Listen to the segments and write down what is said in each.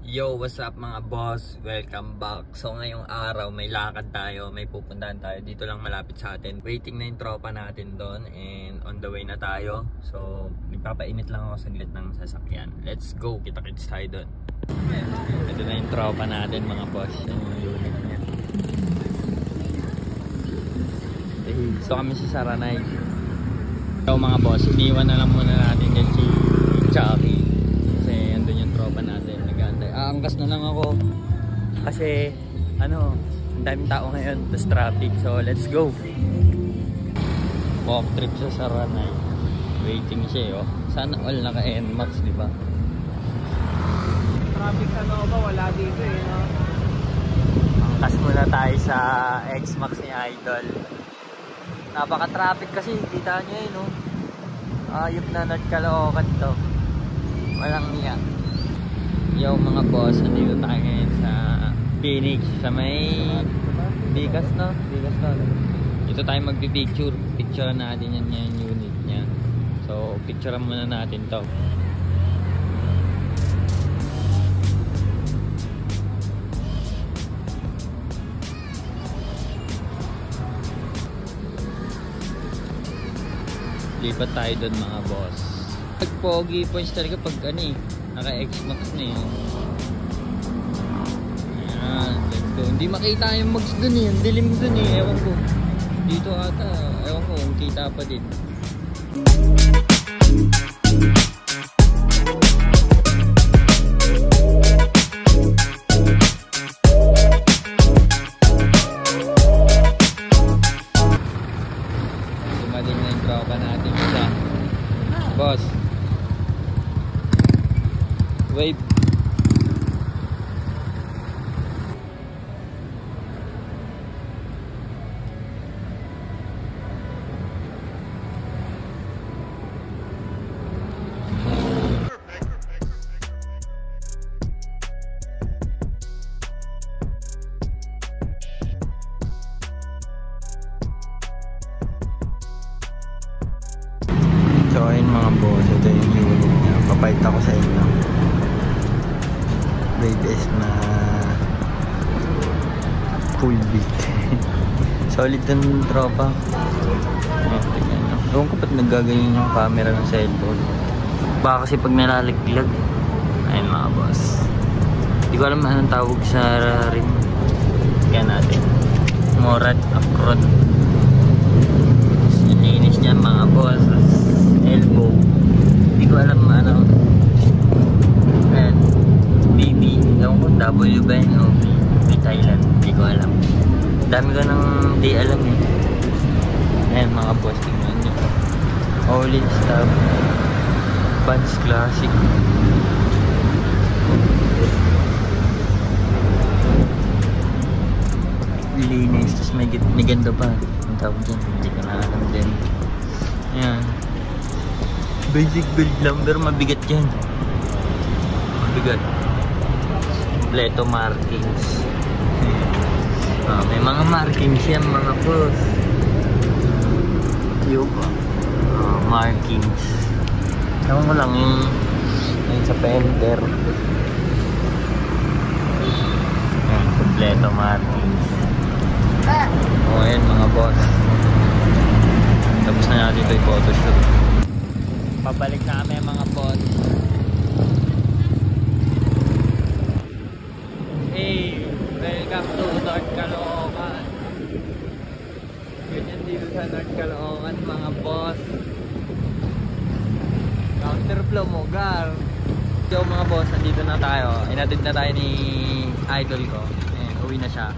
Yo, what's up mga boss? Welcome back. So ngayong araw may lakad tayo, may pupuntahan tayo dito lang malapit sa atin. Waiting na yung tropa natin doon and on the way na tayo. So nagpapainit lang ako saglit ng sasakyan. Let's go, kita-kits tayo doon. Ito na yung tropa natin mga boss, yung unit niya. So kami si Saranay. So mga boss, iniwan na lang muna natin yan si Chucky. Kasi andun yung tropa natin. Aangkas na lang ako kasi ang daming tao ngayon, tas traffic, so let's go. Walk trip sa Saranay, waiting siya sana all naka NMAX, di ba? Traffic sa Nova wala dito no? Angkas muna tayo sa X-Max ni Idol. Napaka traffic kasi, kita nyo ayop na Caloocan to, walang niya. Yo mga boss, nandito tayo ngayon sa Phoenix, sa may Bigas no? Dito tayo magpipicture. Picture natin yan yung unit nya. So picturean muna natin to. Lipat tayo doon mga boss. Pag pogi points talaga pag naka X-Max na yun. Ayan, let's go. Hindi makita yung mags dun ang dilim dun ewan ko. Dito ata, ewan ko kung kita pa din. Dumating na yung tropa natin isa. Boss, wave. So ayun mga boss, ito yung unit niya. Papayit ako sa inyo. Grade S na full beat. Solid yung tropa. Ewan ko ba't nagaganyan yung camera ng cellphone. Baka kasi pag nalaliglag. Ayun mga boss, hindi ko alam anong tawag sa rim. Kaya natin Morad Acron. Nilinis niya mga boss. Elbow, hindi ko alam and BB, ewan ko W ba yun o B Thailand, hindi ko alam. Dami ko nang di alam ayan mga boss, tingnan nyo. Holy stuff, Vans Classic. Linis, tapos may ganda pa ang tawag dyan, hindi ko na alam din. Ayan, basic build lumber, mabigat yan. Mabigat. Kompleto markings. May mga markings yan mga boss. Yung markings. Ewan ko lang yung sa fender. Kompleto markings. Ayan mga boss, tapos na natin ito yung photoshoot. Pabalik na kami mga boss. Hey, welcome to North Caloocan. Ganyan dito sa North Caloocan mga boss. Counterflow mo, gar. Yo mga boss, nandito na tayo. Inatid na tayo ni Idol ko. Ayan, uwi na siya.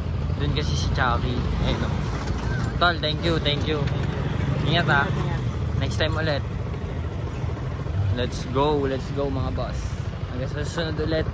Doon kasi si Chucky. Ayun Tol, thank you. Ingat next time ulit. Let's go mga boss. Hanggang sa susunod ulit.